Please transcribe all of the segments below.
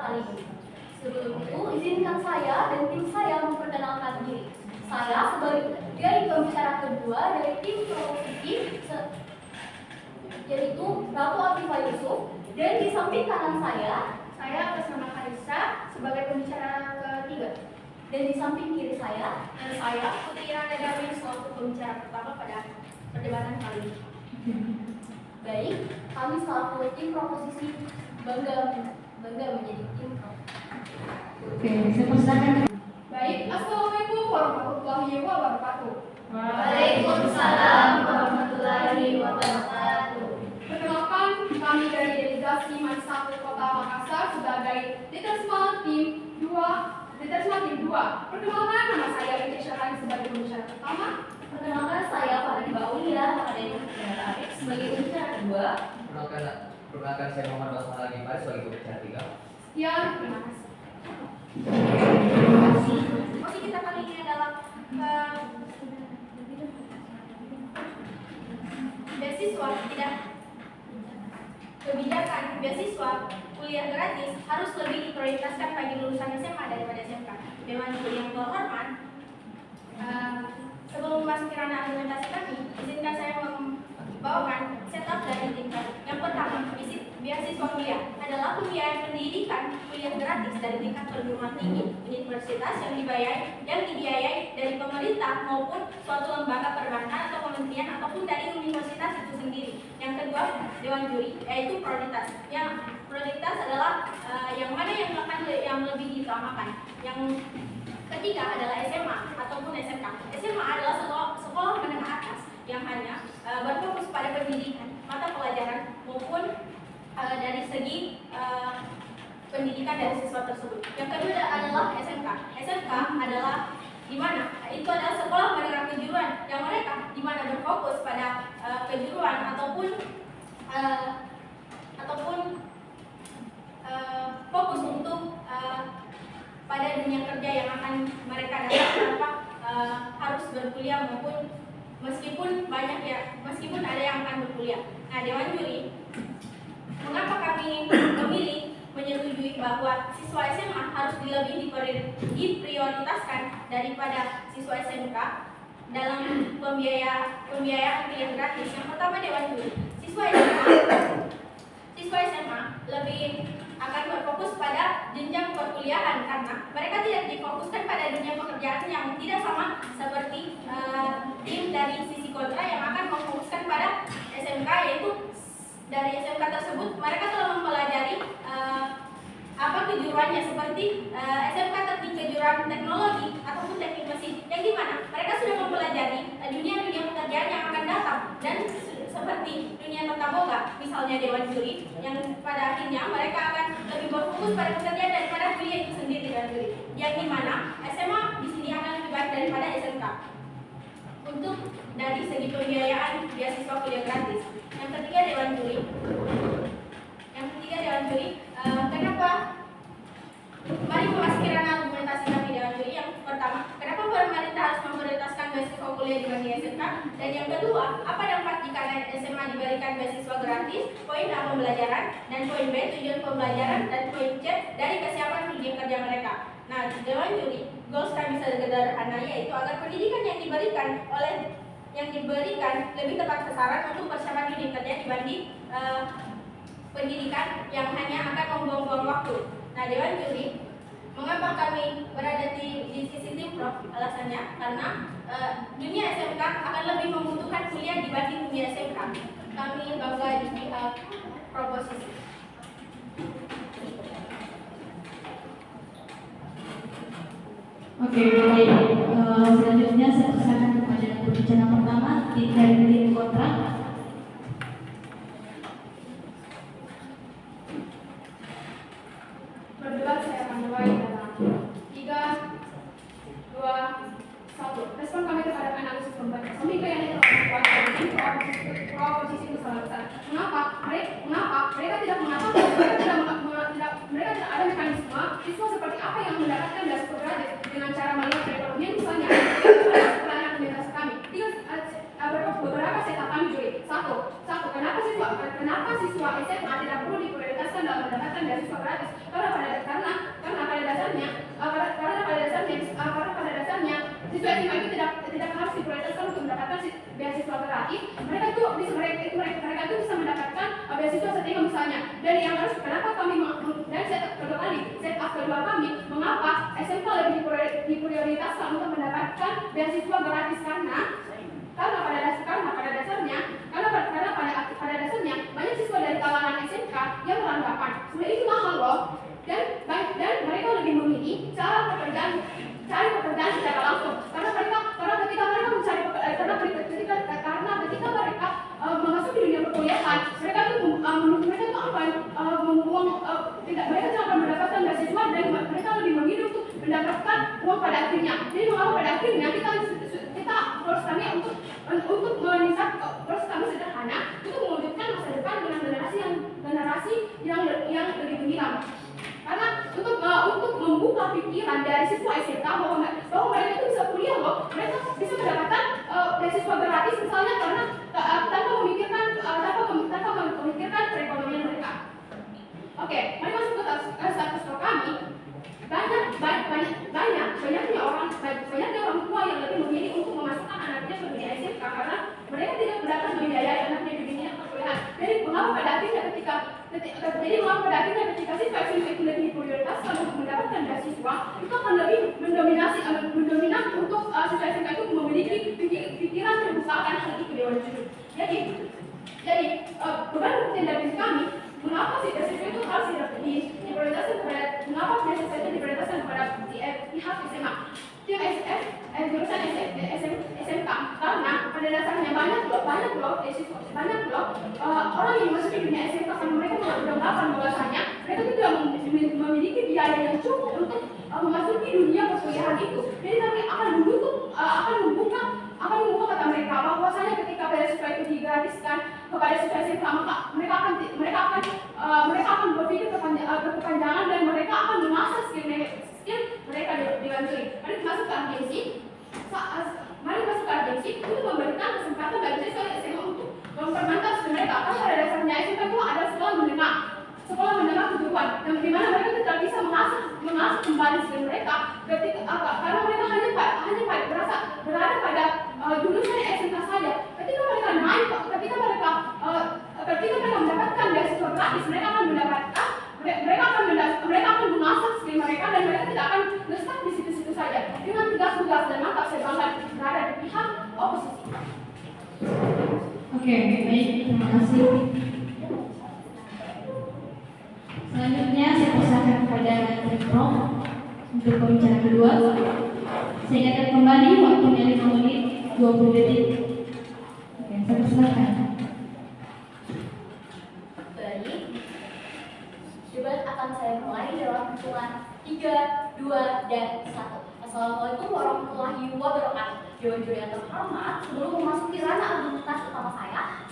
kali ini. Sebelum itu, izinkan saya dan tim saya memperkenalkan diri. Saya sebagai dari pembicara kedua dari tim proposisi, yaitu Ratu Afifah Yusuf, dan di samping kanan saya atas nama Karissa sebagai pembicara ketiga. Dan di samping kiri saya Putri Irana Darwin selaku pembicara pertama pada perdebatan kali ini. Baik, kami selaku tim proposisi bangga menjadi tim proposisi. Oke, saya persilakan. Baik, Assalamualaikum warahmatullahi wabarakatuh. Waalaikumsalam warahmatullahi wabarakatuh. Perkenalkan, kami dari delegasi Mansatu Kota Makassar sebagai Ditersma Tim 2. Perkenalkan, nama saya Ece Syarani sebagai pembicara pertama. Perkenalkan, saya Fadli Baulia Akademi Arif sebagai pembicara kedua. Perkenalkan saya Muhammad Basmala Gifari sebagai pembicara tiga. Sekian, terima kasih. Masih kita kali ini adalah beasiswa kebijakan beasiswa kuliah gratis harus lebih diprioritaskan bagi lulusan SMA daripada SMK. Dewan Juri yang terhormat, sebelum memasuki ranah argumentasi kami, izinkan saya membawakan setup dari tingkat. Yang pertama, beasiswa kuliah adalah pembiayaan pendidikan kuliah gratis dari tingkat perguruan tinggi universitas yang dibiayai dari pemerintah maupun suatu lembaga perbankan atau kementerian ataupun dari universitas itu sendiri. Yang kedua, Dewan Juri, yaitu prioritas. Yang prioritas adalah yang mana yang lebih diutamakan. Yang ketiga adalah SMA ataupun SMK. SMA adalah sekolah menengah atas yang hanya berfokus pada pendidikan, mata pelajaran maupun dari segi pendidikan dari siswa tersebut. Yang kedua adalah SMK. SMK adalah di mana itu adalah sekolah menengah kejuruan yang mereka di mana berfokus pada kejuruan ataupun fokus untuk pada dunia kerja yang akan mereka dapat tanpa harus berkuliah maupun meskipun ada yang akan berkuliah. Nah, Dewan Juri, mengapa kami memilih menyetujui bahwa siswa SMA harus lebih diprioritaskan daripada siswa SMK dalam pembiayaan kuliah gratis? Yang pertama, Dewan Juri, siswa SMA lebih akan berfokus pada jenjang perkuliahan karena mereka tidak difokuskan pada dunia pekerjaan yang tidak sama seperti tim dari sisi kontra yang akan memfokuskan pada SMK, yaitu dari SMK tersebut mereka telah mempelajari apa kejuruannya seperti SMK teknik kejuruan teknologi ataupun teknik mesin yang dimana mereka sudah mempelajari dunia pekerjaan yang akan datang dan seperti dunia tata boga misalnya Dewan Juri yang pada akhirnya mereka akan lebih berfokus pada pekerjaan daripada kuliah itu sendiri Dewan Juri yang dimana SMA di sini akan lebih baik daripada SMK untuk dari segi pembiayaan beasiswa kuliah gratis. Yang ketiga Dewan Juri, kenapa? Mari memasuki ranah argumentasi kami Dewan Juri. Yang pertama, kenapa pemerintah harus memprioritaskan beasiswa kuliah dibanding SMK? Dan yang kedua, apa dampak jika SMA diberikan beasiswa gratis? Poin A, pembelajaran, dan poin B, tujuan pembelajaran, dan poin C, dari kesiapan dunia kerja mereka. Nah, Dewan Juri, goals kami sederhana yaitu agar pendidikan yang diberikan lebih tepat sasaran untuk persiapan dunia kerja dibanding pendidikan yang hanya akan membuang-buang waktu. Nah, Dewan Juri, mengapa kami berada di sisi tim Prof? Alasannya karena dunia SMK akan lebih membutuhkan kuliah dibanding dunia SMK. Kami bangga di pihak proposisi. Oke, baik. Selanjutnya saya persilakan kepada pembicara pertama dari tim kontrak. Berdebat saya akan mulai dalam 3, 2, 1. Respon kami terhadap analisis pembaca komika yang telah dibuat dari proposisi itu sangat besar. Mengapa mereka tidak mengatakan mereka tidak ada mekanisme siswa seperti apa yang mendapatkan beasiswa gratis dengan cara melihat perekonomian misalnya. Pertanyaan komunitas kami. Beberapa setup kami Juri. gratis, mereka tuh bisa mereka tuh bisa mendapatkan beasiswa setingkat misalnya. Dan yang harus kenapa kami dan set up kedua kami, mengapa SMK lebih diprioritaskan untuk mendapatkan beasiswa gratis karena pada dasarnya banyak siswa dari kalangan SMK yang beranggapan sebenarnya itu mahal loh, dan mereka lebih memilih cari pekerjaan secara langsung karena ketika mereka mencari karena ketika mereka memasuki dunia perkuliahan, mereka tuh membuang mereka tidak akan mendapatkan beasiswa dan mereka lebih memilih untuk mendapatkan uang pada akhirnya. Jadi mengapa pada akhirnya kita proses kami sederhana untuk mewujudkan masa depan dengan generasi yang lebih gemilang. Karena untuk membuka pikiran dari siswa SMK bahwa mereka itu bisa kuliah loh, mereka bisa mendapatkan beasiswa gratis misalnya karena tanpa memikirkan perekonomian mereka. Oke, mari masuk ke status pro kami. Banyaknya orang tua yang lebih memilih untuk memasukkan anaknya ke dunia SMK karena mereka tidak dapat membiayai anaknya di dunia perkuliahan. Jadi mengapa pada akhirnya ketika siswa SMK itu lebih prioritaskan untuk mendapatkan beasiswa, itu akan lebih mendominan untuk siswa SMK itu memiliki pikiran terbuka akan hal itu di luar juru. Jadi beban rutin dari kami, mengapa sih beasiswa itu harus diprioritaskan kepada mengapa beasiswa itu diprioritaskan kepada pihak SMA, tim jurusan SMK, karena pada dasarnya banyak loh orang yang masuk di dunia SMK karena mereka beranggapan bahwasanya mereka tidak memiliki biaya yang cukup untuk memasuki dunia perkuliahan itu. Jadi kami akan membuka kata mereka bahwasanya ketika beasiswa itu digratiskan kepada siswa SMK, maka mereka akan berpikir berkepanjangan dan mereka akan mengasah skill mereka dengan baik. Mari masuk ke agensi untuk memberikan kesempatan bagi siswa SMA untuk mempermantap skill mereka. Karena pada dasarnya SMK itu adalah sekolah menengah kejuruan, yang dimana mereka tidak bisa mengasah kembali skill mereka karena mereka hanya berada pada jurusan SMK saja. Ketika mereka mendapatkan beasiswa gratis, mereka akan mengasah skill mereka dan mereka tidak akan stuck di situ-situ saja dengan tugas-tugas dan mantap sebangat berada di pihak oposisi. Oke, baik, terima kasih. Selanjutnya saya persilakan kepada Prof untuk pembicaraan kedua. Saya ingatkan kembali waktunya 5 menit 20 detik. Oke, saya persilakan. Baik, debat akan saya mulai dalam hitungan 3, 2, dan 1. Assalamualaikum warahmatullahi wabarakatuh. Dewan-dewan yang terhormat, sebelum memasuki ranah argumentasi utama saya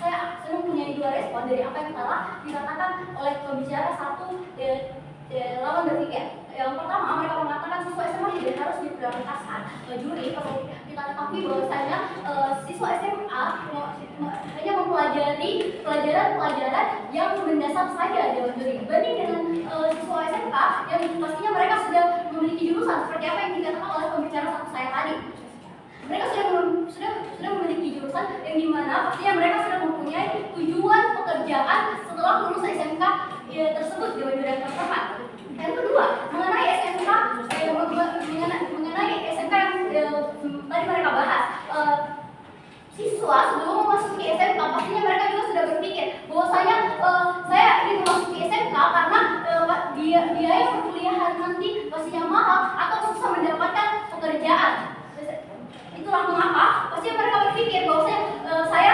mempunyai 2 respon dari apa yang telah dikatakan oleh pembicara satu lawan berpikir. Yang pertama, mereka mengatakan siswa SMA tidak harus diprioritaskan. Juri, kalau kita ketahui bahwasanya siswa SMA hanya mempelajari pelajaran yang mendasar saja dibanding dengan siswa SMK yang pastinya mereka sudah memiliki jurusan seperti apa yang dikatakan oleh pembicara satu saya tadi. Mereka sudah memiliki jurusan yang dimana pastinya mereka sudah mempunyai tujuan pekerjaan setelah lulus SMK tersebut di yang terhormat. Yang kedua, mengenai SMK yang tadi mereka bahas, siswa sebelum memasuki SMK pastinya mereka juga sudah berpikir bahwasanya saya ingin memasuki SMK karena biaya perkuliahan nanti pastinya mahal atau susah mendapatkan pekerjaan. Itulah mengapa pasti mereka berpikir bahwa saya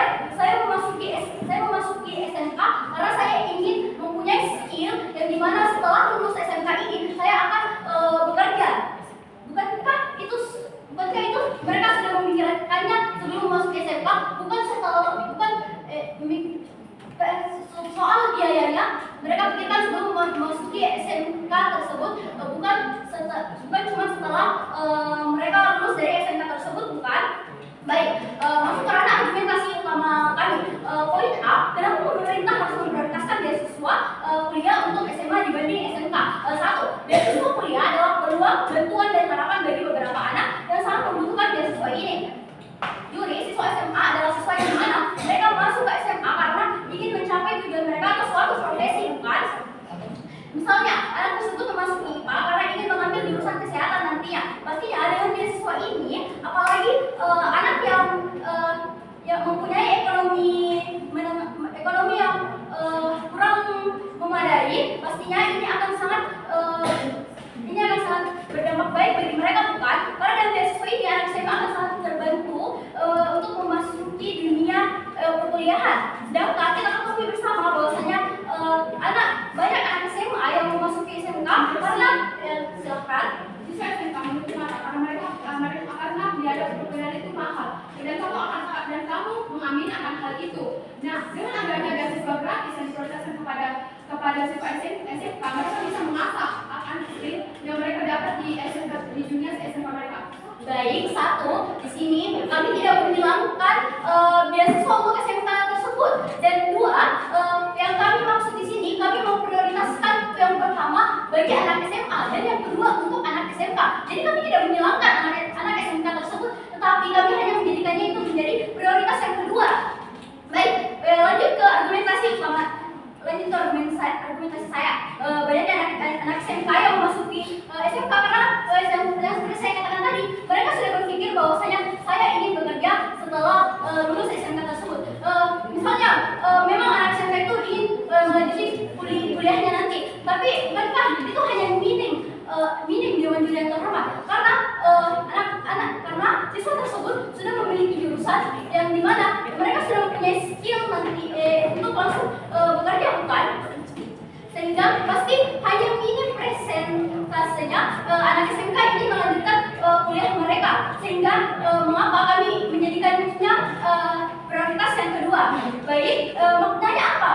memasuki SMK karena saya ingin mempunyai skill yang dimana setelah lulus SMK ini saya akan bekerja. Bukankah itu mereka sudah memikirkannya sebelum memasuki SMK, soal biayanya mereka pikirkan sebelum memasuki SMK tersebut, bukan cuma setelah mereka lulus dari SMK tersebut, bukan. Baik, masuk ke ranah argumentasi utama kami. Poin A, kenapa pemerintah harus memprioritaskan beasiswa kuliah untuk SMA dibanding SMK? 1. Beasiswa kuliah adalah peluang, bantuan, dan harapan bagi beberapa anak yang sangat membutuhkan beasiswa ini. Juri, siswa SMA adalah siswa yang mana akan hal itu. Nah, dengan adanya beasiswa gratis yang diprioritaskan kepada siswa SMK, mereka bisa mengasah akan skill yang mereka dapat di SMK di dunia SMK mereka. Baik, satu, di sini kami tidak menghilangkan beasiswa untuk SMK tersebut. Dan dua, yang kami maksud di sini kami memprioritaskan yang pertama bagi anak SMA dan yang kedua untuk anak SMK. Jadi kami tidak menghilangkan anak SMK tersebut, tetapi kami hanya menjadikannya itu menjadi prioritas yang kedua. Baik, lanjut ke argumentasi saya. Banyaknya anak SMK yang memasuki SMK karena yang seperti saya katakan tadi, mereka sudah berpikir bahwasanya saya ingin bekerja setelah lulus SMK tersebut. Misalnya, memang anak SMK itu ingin melanjutkan kuliahnya nanti, tapi mereka itu hanya minim Dewan Juri yang terhormat karena karena siswa tersebut sudah memiliki jurusan yang dimana mereka sudah mempunyai skill nanti untuk langsung bekerja, bukan? Sehingga pasti hanya minim presentasenya anak SMK ini melanjutkan kuliah mereka. Sehingga mengapa kami menjadikannya prioritas yang kedua? Baik, maknanya apa?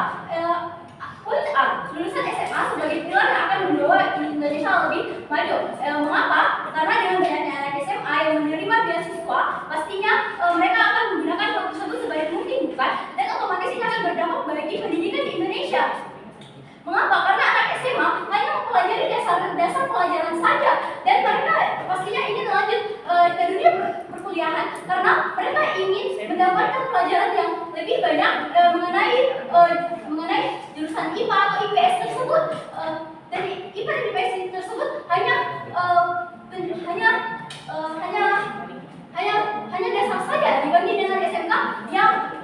Poin A, lulusan SMA sebagai pilar yang akan membawa Indonesia lebih maju. Mengapa? Karena dengan banyaknya anak SMA yang menerima beasiswa, pastinya mereka akan menggunakan hal tersebut sebaik mungkin, bukan? Dan otomatis ini akan berdampak bagi pendidikan di Indonesia. Mengapa? Karena anak SMA hanya mempelajari dasar pelajaran saja, dan mereka pastinya ingin lanjut ke dunia perkuliahan karena mereka ingin mendapatkan pelajaran yang lebih banyak mengenai jurusan IPA atau IPS tersebut. Dari IPA dan IPS tersebut hanya dasar saja dibanding dengan SMK yang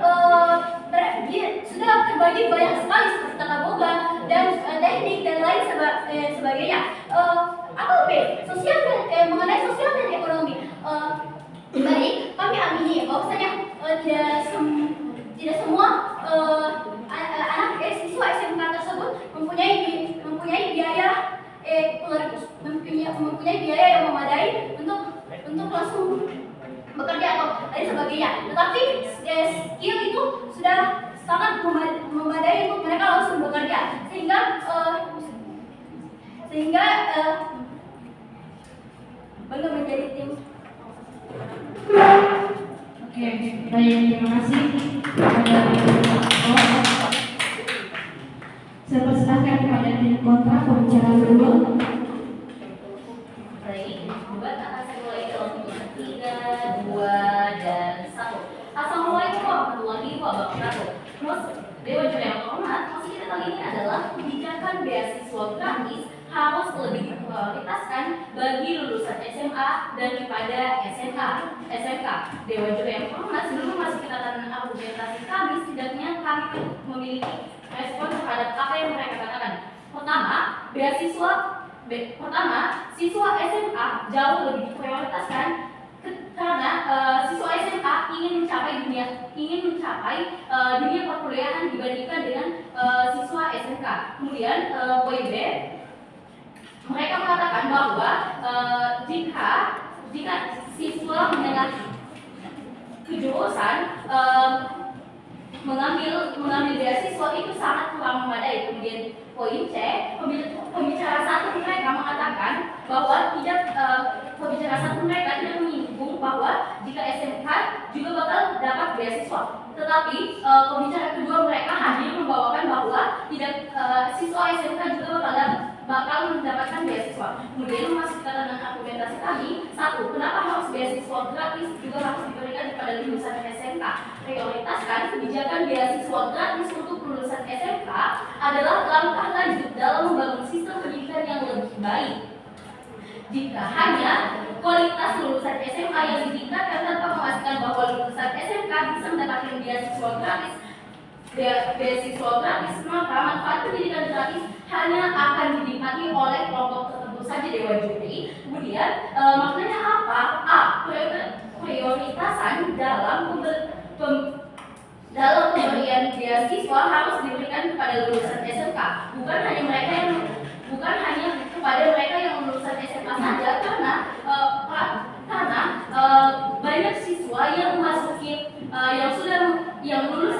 sudah terbagi banyak sekali seperti tata boga dan teknik dan lain sebagainya. Atau B, mengenai sosial dan ekonomi. Baik, kami amini bahwasanya tidak semua anak siswa SMK tersebut mempunyai biaya yang memadai untuk langsung bekerja atau lain sebagainya. Tetapi skill itu sudah sangat memadai untuk mereka langsung bekerja, sehingga bangga menjadi tim. Oke, baik, terima kasih kepada saya persilahkan kepada tim kontra pembicara kedua. Baik, buat akan saya mulai dalam 3, 2, dan 1. Assalamualaikum warahmatullahi wabarakatuh. Terus, Dewan Juri yang terhormat, masih kita kali ini adalah kebijakan beasiswa gratis harus lebih diprioritaskan bagi lulusan SMA dan kepada SMK. Dewan Juri yang terhormat, sebelum masuk ke tatanan argumentasi kami, setidaknya kami memiliki respon terhadap apa yang mereka katakan. Pertama, siswa SMA jauh lebih diprioritaskan karena siswa SMA ingin mencapai dunia perkuliahan dibandingkan dengan siswa SMK. Kemudian poin B, mereka mengatakan bahwa jika siswa menengah kejurusan mengambil beasiswa itu sangat kurang memadai. Kemudian poin C, pembicara satu mereka mengatakan bahwa tidak menyinggung bahwa jika SMK juga bakal dapat beasiswa. Tetapi pembicara kedua mereka hanya membawakan bahwa siswa SMK juga bakal mendapatkan beasiswa. Kemudian masuk ke tatanan argumentasi kami, satu, kenapa harus beasiswa gratis juga harus diberikan kepada lulusan SMK? Prioritaskan kebijakan beasiswa gratis untuk lulusan SMK adalah langkah lanjut dalam membangun sistem pendidikan yang lebih baik. Jika hanya kualitas lulusan SMA yang ditingkatkan tanpa memastikan bahwa lulusan SMK bisa mendapatkan beasiswa gratis, maka manfaat pendidikan gratis hanya akan dinikmati oleh kelompok tertentu saja, Dewan Juri. Kemudian maknanya apa? A, prioritasan dalam pemberian beasiswa harus diberikan kepada lulusan SMK, bukan hanya kepada mereka yang lulusan SMA saja, karena banyak siswa yang lulus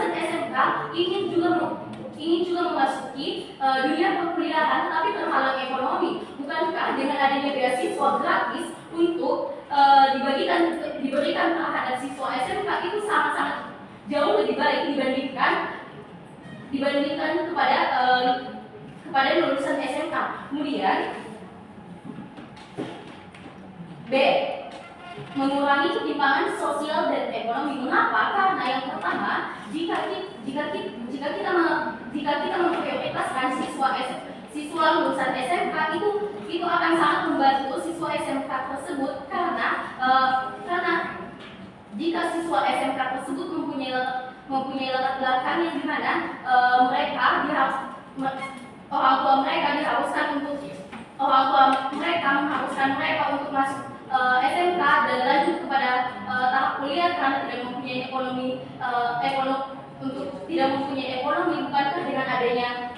dengan adanya beasiswa gratis untuk diberikan terhadap siswa SMK itu sangat-sangat jauh lebih baik dibandingkan kepada lulusan SMK. Kemudian B, mengurangi ketimpangan sosial dan ekonomi. Mengapa? Karena yang pertama, jika kita memprioritaskan siswa lulusan SMK itu akan sangat membantu siswa SMK tersebut karena jika siswa SMK tersebut mempunyai latar belakang yang dimana orang tua mereka mengharuskan mereka untuk masuk SMK dan lanjut kepada tahap kuliah karena tidak mempunyai ekonomi, bukankah dengan adanya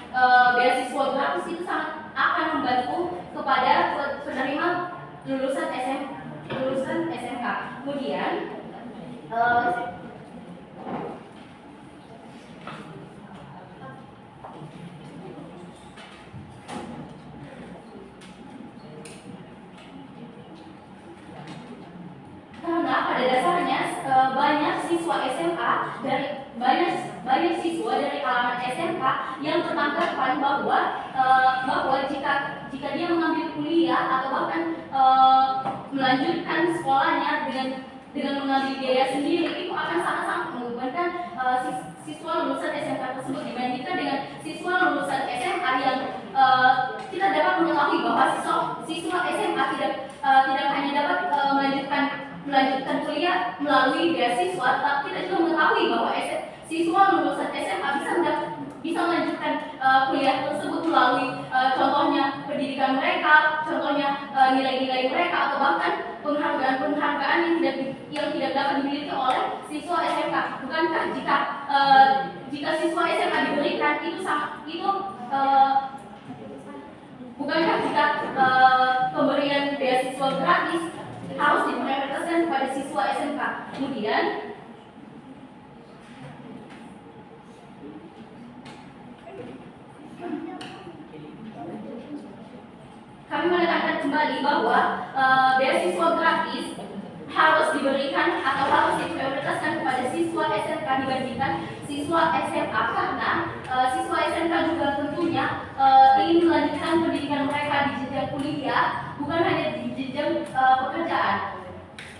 beasiswa gratis itu sangat akan membantu kepada penerima lulusan SMK. Kemudian karena pada dasarnya banyak siswa dari kalangan SMK yang beranggapan bahwa jika dia mengambil kuliah atau bahkan melanjutkan sekolahnya dengan mengambil biaya sendiri itu akan sangat-sangat membebankan siswa lulusan SMK tersebut dibandingkan dengan siswa lulusan SMA yang kita dapat mengetahui bahwa siswa SMA tidak hanya dapat melanjutkan kuliah melalui beasiswa, tapi kita juga mengetahui bahwa siswa lulusan SMA bisa melanjutkan kuliah tersebut melalui contohnya pendidikan mereka, contohnya nilai-nilai mereka, atau bahkan penghargaan yang tidak dapat dimiliki oleh siswa SMK. Bukankah jika siswa SMA diberikan bukankah jika pemberian beasiswa gratis harus diprioritaskan kepada siswa SMK? Kemudian kami menekankan kembali bahwa beasiswa gratis harus diberikan atau harus diprioritaskan kepada siswa SMK dibandingkan siswa SMA karena siswa SMK juga tentunya ingin melanjutkan pendidikan mereka di jenjang kuliah, bukan hanya di jenjang pekerjaan.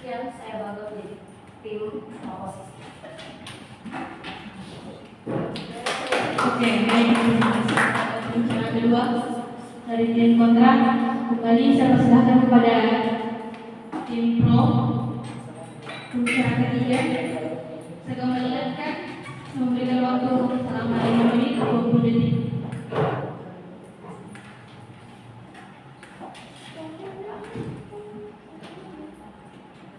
Yang saya bangga menjadi tim oposisi. Oke, baik. Pembicaraan kedua dari tim kontra, kembali saya persilahkan kepada tim pro. Pembicaraan ketiga, saya kembali ingatkan memberikan waktu selama 5 menit 20 detik.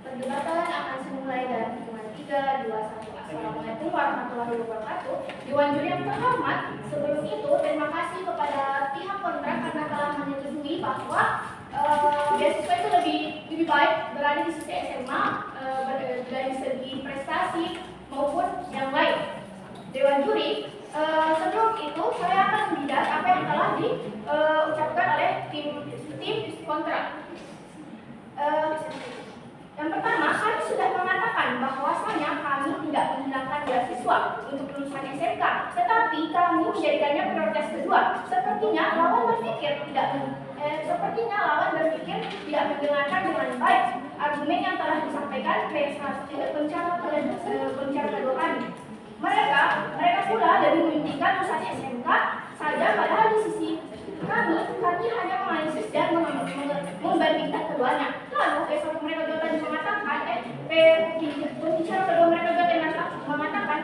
Perdebatan akan dimulai dari hitungan 3, 2, 1. Assalamualaikum warahmatullahi wabarakatuh. Dewan juri yang terhormat, sebelum itu terima kasih kepada pihak kontrak karena telah menyetujui bahwa beasiswa itu lebih baik berada di sisi SMA dari segi prestasi maupun yang lain. Dewan juri, sebelum itu saya akan menjawab apa yang telah diucapkan oleh tim kontrak. Yang pertama, kami sudah mengatakan bahwasanya kami tidak menghilangkan beasiswa untuk lulusan SMK, tetapi kami menjadikannya prioritas kedua. Sepertinya lawan berpikir tidak mendengarkan dengan baik argumen yang telah disampaikan pencara kedua kami. Mereka pula lebih mementingkan lulusan SMK saja, padahal di sisi kami hanya menganalisis dan membandingkan keduanya. Lalu mereka juga tadi mengatakan, pembicara kedua mereka juga mengatakan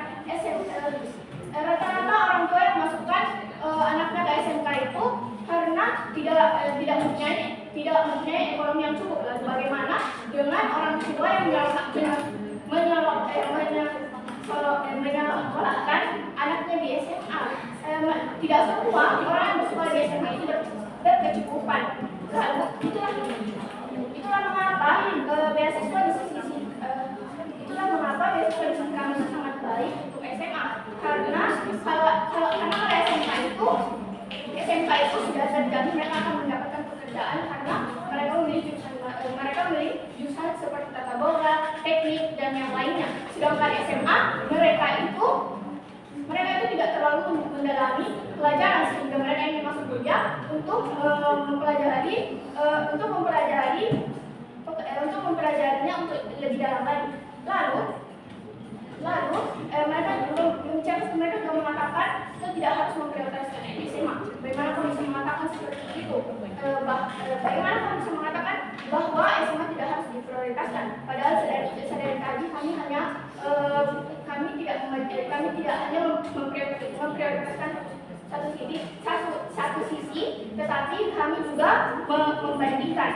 rata-rata orang tua yang masukkan anaknya ke SMK itu karena tidak mempunyai ekonomi yang cukup. Lalu bagaimana dengan orang tua yang menyekolahkan anaknya di SMA? Tidak semua orang yang bersekolah di SMA itu berkecukupan. Lalu itulah mengapa beasiswa di sisi kami sangat baik untuk SMA, karena SMK itu sudah terjamin mereka akan mendapatkan pekerjaan karena jurusan seperti tata boga, teknik, dan yang lainnya. Sedangkan SMA, mereka itu tidak terlalu mendalami pelajaran sehingga mereka ingin masuk kuliah untuk mempelajarinya untuk lebih dalam lagi. Lalu mereka juga mengatakan kita tidak harus memprioritaskan SMA. Bagaimana kamu bisa mengatakan seperti itu? Bagaimana kamu bisa mengatakan bahwa SMA tidak harus diprioritaskan? Padahal dari tadi kami tidak hanya memprioritaskan satu sisi, tetapi kami juga membandingkan.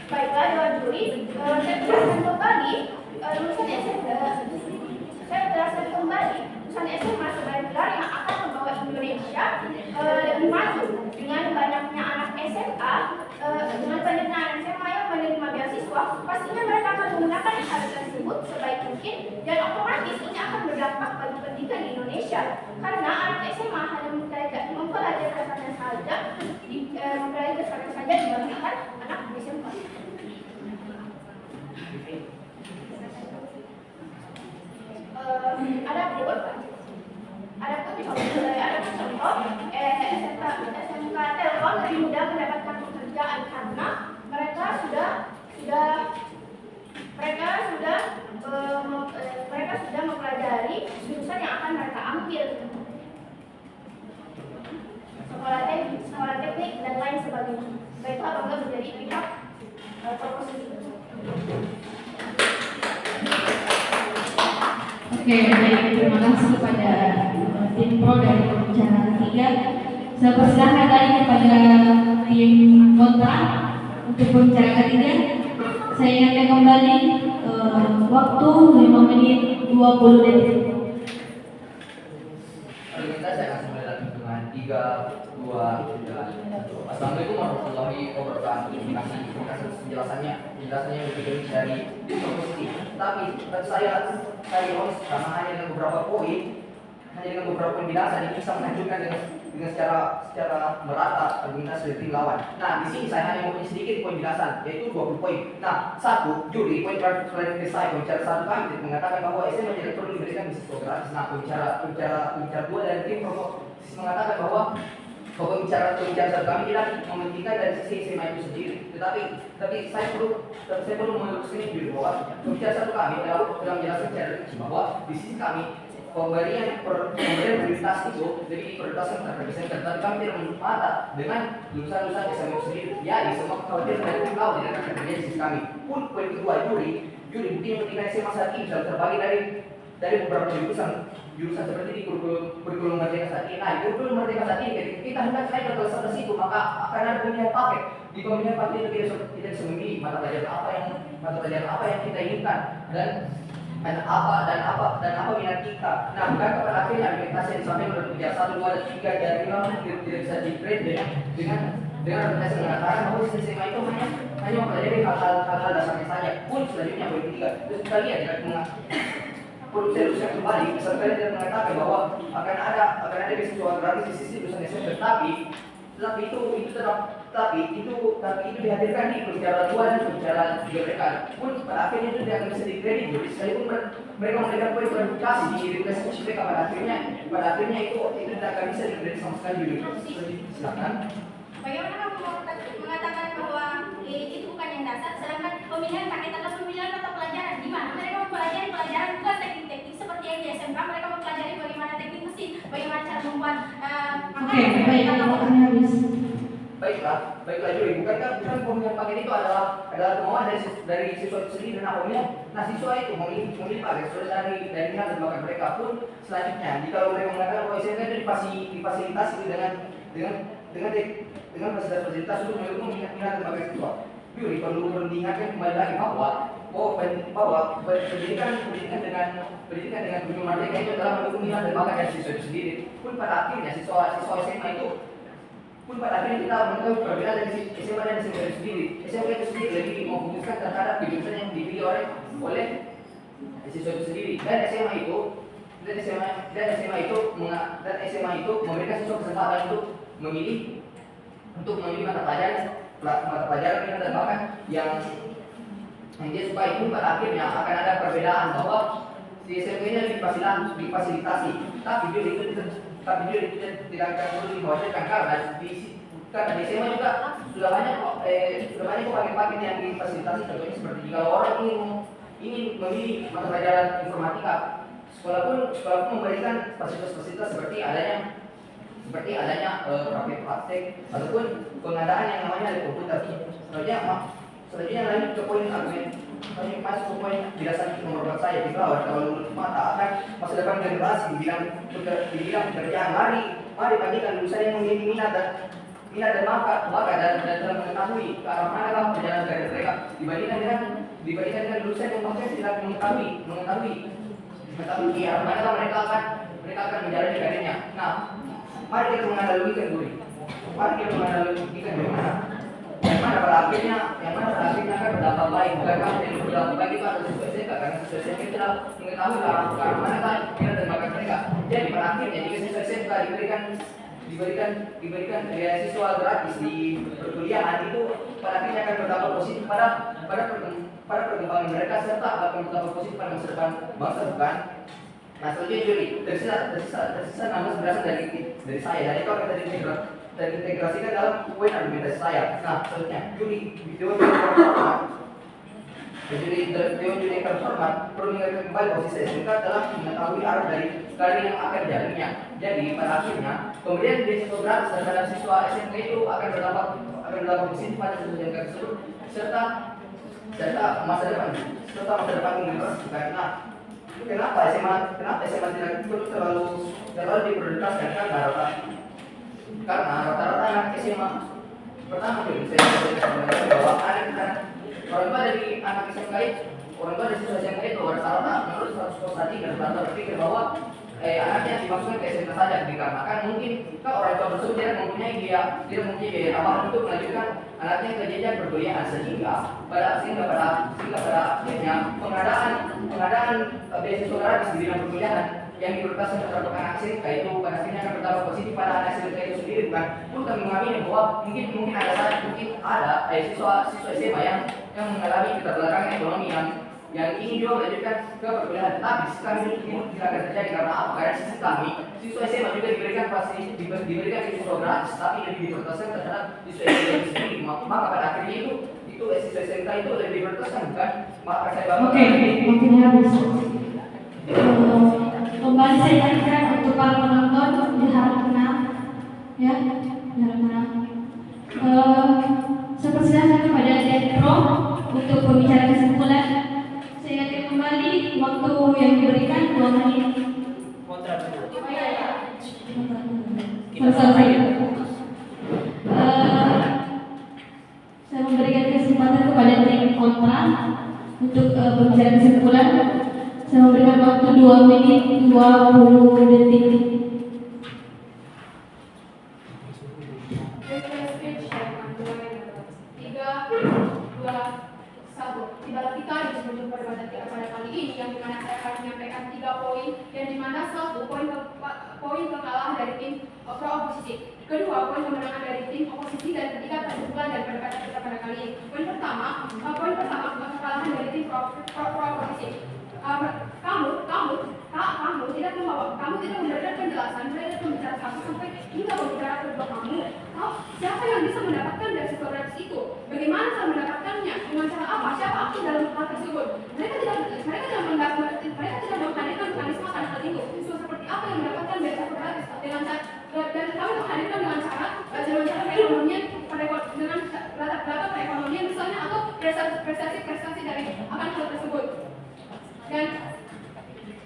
Baiklah, Dewan Juri, saya jelaskan kembali lulusan SMA. Saya jelaskan kembali lulusan SMA sebagai pilar yang akan membawa Indonesia lebih maju. Dengan banyaknya anak SMA yang menerima beasiswa, pastinya mereka akan menggunakan hal tersebut sebaik mungkin dan otomatis ini akan berdampak bagi pendidikan di Indonesia. Karena anak SMA hanya mempelajari dasarnya saja dibandingkan anak SMA. Ada pun contoh SMK Telkom lebih mudah mendapatkan pekerjaan karena mereka sudah mempelajari jurusan yang akan mereka ambil, sekolah teknik dan lain sebagainya. Baiklah, bangga menjadi pihak proposisi. Oke, baik, terima kasih kepada tim pro dari pembicara ketiga. Saya persilahkan lagi kepada tim kontra untuk pembicara ketiga. Saya ingatkan kembali waktu 5 menit 20 detik. Argumentasi akan mulai lagi dengan 3, 2, 1. Assalamualaikum warahmatullahi wabarakatuh. Terima kasih penjelasannya lebih dari proposisi. Tapi saya karena hanya dengan beberapa poin penjelasan ini bisa menunjukkan dengan secara merata argumentasi dari tim lawan. Nah, di sini saya hanya mempunyai sedikit poin penjelasan, yaitu 20 poin. Nah, satu, juri poin klarifikasi saya, pembicara satu kami mengatakan bahwa SMA tidak perlu diberikan beasiswa gratis. Nah, pembicara dua dari tim proposisi mengatakan bahwa pembicara satu kami tidak mementingkan dari sisi SMA itu sendiri. Tapi saya perlu meluruskan ini bahwa pembicara satu kami dalam menjelaskan secara rinci bahwa di sisi kami pemberian prioritas itu lebih diprioritaskan terhadap SMA, tapi kami tidak menutup mata dengan lulusan SMA itu sendiri. Ya, di semua kekhawatiran dari tim lawan tidak akan terjadi di sisi kami. Pun poin kedua, juri bukti mementingkan SMA saat ini sudah terbagi dari beberapa jurusan seperti di kurikulum merdeka saat ini. Nah, kurikulum merdeka saat ini ketika kita hendak naik ke kelas itu, maka akan ada pemilihan paket. Di pemilihan paket itu tidak bisa memilih mata pelajaran apa yang kita inginkan dan apa minat kita. Nah, bukan pada akhirnya argumentasi yang disampaikan oleh pembicara 1, 2, dan 3 dari memang tidak bisa di-grade dengan argumentasi mengatakan bahwa SMA itu hanya mempelajari hal-hal dasarnya saja. Pun selanjutnya poin ketiga, terus kita lihat perlu saya luruskan kembali, misalnya tidak mengatakan bahwa akan ada beasiswa gratis di sisi lulusan SMA, tapi itu dihadirkan di pembicara 2 dan pembicara 3 mereka. Pun pada akhirnya itu tidak akan bisa dikredit, sekalipun mereka memberikan poin klarifikasi di diskusi mereka, pada akhirnya itu tidak akan bisa dikredit sama sekali. Silakan. Bagaimana kamu mengatakan bahwa itu bukan yang dasar, sedangkan pemilihan paket atau pemilihan mata pelajaran di mana mereka mempelajari pelajaran bukan teknik-teknik seperti yang di SMK, mereka mempelajari bagaimana teknik mesin, bagaimana cara membuat Oke, baik, waktunya habis. Baiklah Juri, bukan pemilihan paket itu adalah kemauan dari siswa itu sendiri dan apabila siswa itu memilih paket sesuai dari minat dan bakat mereka. Pun selanjutnya, jika mereka mengatakan bahwa SMK itu difasilitasi dengan fasilitas untuk mendukung minat dan bakat siswa. Juri perlu diingatkan kembali lagi bahwa pendidikan dengan kurikulum merdeka itu adalah mendukung minat dan bakat dari siswa itu sendiri. Pun pada akhirnya siswa SMA itu kita mengetahui perbedaan dari SMA dan SMA itu sendiri. SMA itu sendiri lebih memfokuskan terhadap jurusan yang dipilih oleh siswa itu sendiri. Dan SMA itu memberikan siswa kesempatan untuk memilih mata pelajaran minat dan bakat Yang dia suka itu pada akhirnya akan ada perbedaan bahwa si SMP-nya difasilitasi, tapi dia itu tidak akan perlu dikhawatirkan karena di SMA juga sudah banyak kok paket-paket yang difasilitasi. Contohnya seperti jika orang ingin memilih mata pelajaran informatika, sekolah pun memberikan fasilitas-fasilitas seperti adanya praktek ataupun pengadaan yang namanya komputer. Selanjutnya lanjut ke poin argumen. Kami masuk ke poin penjelasan nomor 4 saya di bawah. Kalau lulus mata akan masa depan generasi di bidang pekerjaan. Mari bandingkan lulusan yang memiliki minat dan bakat dan dalam mengetahui ke arah manakah perjalanan karir mereka dibandingkan dengan lulusan yang masih tidak mengetahui ke arah manakah mereka akan menjalani karirnya. Nah, mari kita menganalogikan dulu. Yang mana pada akhirnya akan berdampak baik, bukankah yang berdampak baik itu adalah siswa SMK, karena siswa SMK tidak mengetahui ke arah manakah minat dan bakat mereka. Jadi pada akhirnya jika siswa SMK diberikan beasiswa gratis di perkuliahan, itu pada akhirnya akan berdampak positif pada perkembangan mereka serta akan berdampak positif pada masa depan bangsa, bukan? Nah, selanjutnya Juli, tersisa nama berasal dari saya, dan itu akan terintegrasikan dalam poin argumentasi saya. Nah, selanjutnya Juli, Dewan Juri yang terhormat perlu mengingatkan kembali posisi SMK dalam mengetahui arah dari karir yang akan dijalaninya. Jadi pada akhirnya pemberian beasiswa gratis terhadap siswa SMK itu akan berdampak positif pada siswa SMK tersebut serta masa depan universitas. Karena kenapa SMA tidak perlu terlalu diprioritaskan karena rata-rata anak SMA pertama saya bahwa orang tua dari anak SMK orang tua dari siswa SMK itu rata-rata menurut 100% rata-rata berpikir bahwa anaknya dimasukkan ke SMK saja, dikarenakan mungkin orang tua tersebut tidak mempunyai biaya tambahan untuk melanjutkan anaknya ke jenjang perkuliahan, sehingga pada akhirnya pengadaan beasiswa gratis di bidang perkuliahan yang diprioritaskan terhadap anak SMK itu pada akhirnya akan berdampak positif pada anak SMK itu sendiri, bukan? Pun kami mengamini bahwa mungkin ada siswa SMA yang mengalami keterbelakangan ekonomi yang ingin juga melanjutkan ke perkuliahan, tapi kami ini tidak akan terjadi karena apa? Karena sisi kami siswa SMA juga diberikan beasiswa gratis, tapi lebih diprioritaskan terhadap siswa SMA itu sendiri. Maka pada akhirnya itu siswa SMK itu lebih diprioritaskan, bukan? Maka saya bapak. Oke, waktunya habis. Kembali saya ingatkan untuk para penonton diharap tenang, ya, diharap tenang. Saya persilakan kepada Pro untuk pembicaraan kesimpulan. Saya ingatkan kembali waktu yang diberikan 2 menit. Selesai. Saya memberikan kesempatan kepada tim kontra untuk pembicaraan kesimpulan. Saya memberikan waktu 2 menit 20 detik. Kita di penghujung perdebatan kita pada kali ini, yang dimana saya akan menyampaikan 3 poin, yang dimana 1 poin kekalahan dari tim pro oposisi, 2 poin kemenangan dari tim oposisi, dan 3 kesimpulan dari perdebatan kita pada kali ini. Poin pertama kekalahan dari tim pro oposisi. Kamu tidak memberikan penjelasan mulai dari pembicaraan 1 sampai hingga pembicaraan kedua kamu. Siapa yang bisa mendapatkan beasiswa gratis itu? Bagaimana cara mendapatkannya? Dengan cara apa? Siapa aktif dalam hal tersebut? Mereka tidak menghadirkan mekanisme pada hal itu. Siswa seperti apa yang mendapatkan beasiswa gratis? Dengan cara dan kami menghadirkan dengan cara perekonomian dengan data perekonomian misalnya, atau prestasi dari akan hal tersebut.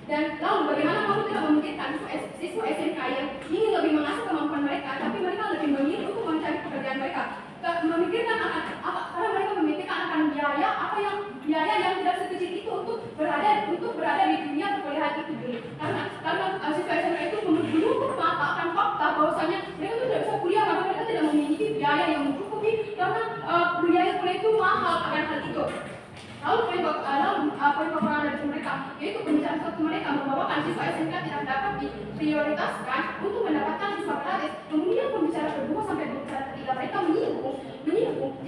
Dan lalu bagaimana kamu tidak memikirkan siswa SMK yang ingin lebih mengasah kemampuan mereka, tapi mereka lebih memilih untuk mencari pekerjaan mereka, memikirkan karena mereka memikirkan akan biaya yang tidak sekecil itu untuk berada di dunia perkuliahan itu dulu. Karena siswa SMK itu menutup mata akan fakta bahwasanya mereka itu tidak bisa kuliah karena mereka tidak memiliki biaya yang mencukupi, karena biaya kuliah itu mahal akan hal itu. Lalu poin kekurangan dari mereka, yaitu pembicaraan satu mereka membawakan siswa SMK tidak dapat diprioritaskan untuk mendapatkan siswa gratis. Kemudian pembicaraan kedua sampai pembicaraan ketiga mereka menyinggung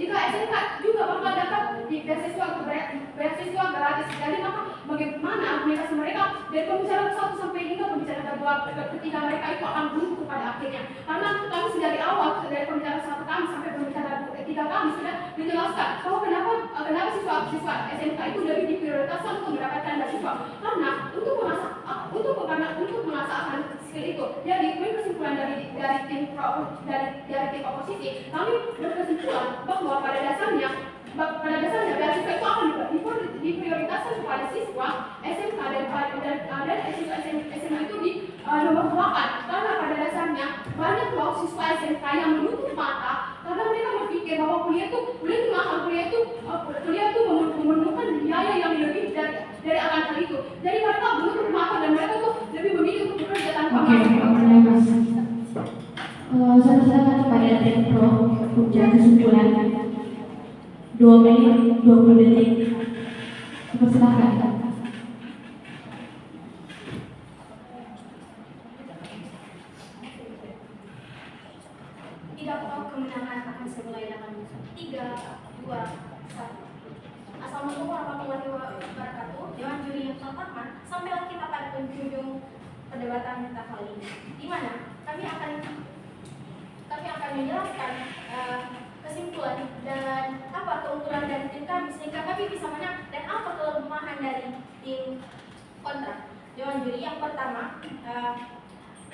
jika SMK juga bakal dapat beasiswa beasiswa gratis. Jadi maka bagaimana aplikasi mereka dari pembicaraan 1 sampai 5 pembicaraan kedua ketiga mereka itu akan buntu pada akhirnya. Karena kami dari awal dari pembicaraan 1 kami sampai pembicaraan ketiga kami sudah dijelaskan bahwa kenapa siswa SMK itu lebih diprioritaskan untuk mendapatkan beasiswa karena untuk mengasahkan skill itu. Jadi kesimpulan dari tim oposisi kami berkesimpulan bahwa pada dasarnya beasiswa itu akan diprioritaskan kepada siswa SMK dan siswa SMA itu di nomor 2 karena pada dasarnya banyak loh siswa SMK yang menutup mata karena mereka berpikir bahwa kuliah itu mahal, kuliah itu memerlukan biaya yang lebih dari akan hal itu. Jadi mereka menutup mata dan mereka tuh lebih memilih untuk bekerja tanpa Saya silakan kepada tim pro untuk kesimpulan 2 menit 20 detik. Silakan. Tidak tahu kemenangan akan dimulai dengan 3, 2, 1. Assalamualaikum warahmatullahi wabarakatuh. Dewan juri yang terhormat, sampailah kita pada penghujung perdebatan kita kali ini, di mana kami akan menjelaskan kesimpulan dan apa keunggulan dari tim kami sehingga kami bisa menang dan apa kelemahan dari tim kontra. Dewan juri yang pertama,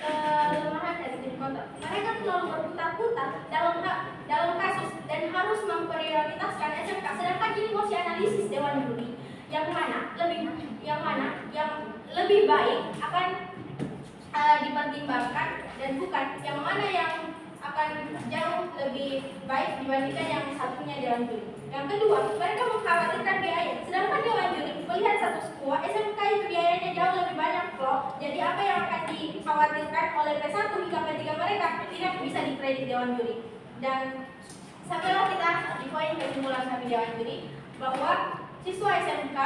kelemahan dari tim kontra, mereka terlalu berputar-putar dalam kasus dan harus memprioritaskan SMK, sedangkan ini masih analisis dewan juri yang lebih baik akan dipertimbangkan dan bukan yang mana yang akan jauh lebih baik dibandingkan yang satunya dewan juri. Yang kedua, mereka mengkhawatirkan biaya, sedangkan dewan juri melihat satu sebuah SMK itu biayanya jauh lebih banyak loh. Jadi apa yang akan dikhawatirkan oleh P1 hingga P3 mereka tidak bisa dikredit dewan juri. Dan sampailah kita di poin kesimpulan kami dewan juri bahwa siswa SMK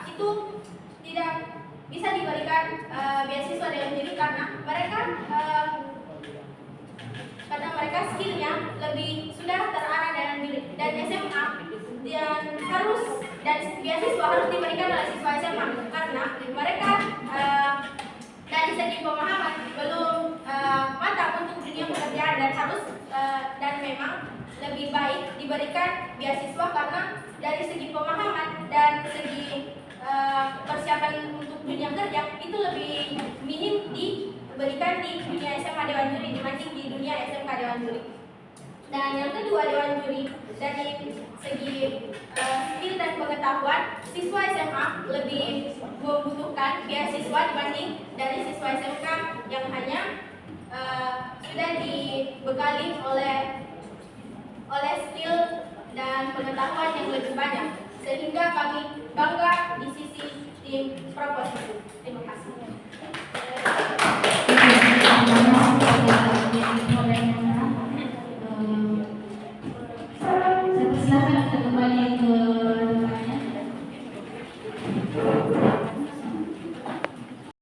itu tidak bisa diberikan beasiswa dewan juri karena mereka skillnya lebih sudah terarah dengan juri dan SMA dan beasiswa harus diberikan oleh siswa SMA karena mereka dari segi pemahaman belum matang untuk dunia pekerjaan dan memang lebih baik diberikan beasiswa karena dari segi pemahaman dan segi persiapan untuk dunia kerja itu lebih minim diberikan di dunia SMA dewan juri dibanding di dunia SMK dewan juri. Dan yang kedua, dewan juri dari segi skill dan pengetahuan siswa SMA lebih membutuhkan beasiswa dibanding dari siswa SMK yang hanya sudah dibekali oleh skill dan pengetahuan yang lebih banyak sehingga kami bangga di sisi tim proposisi. Terima kasih.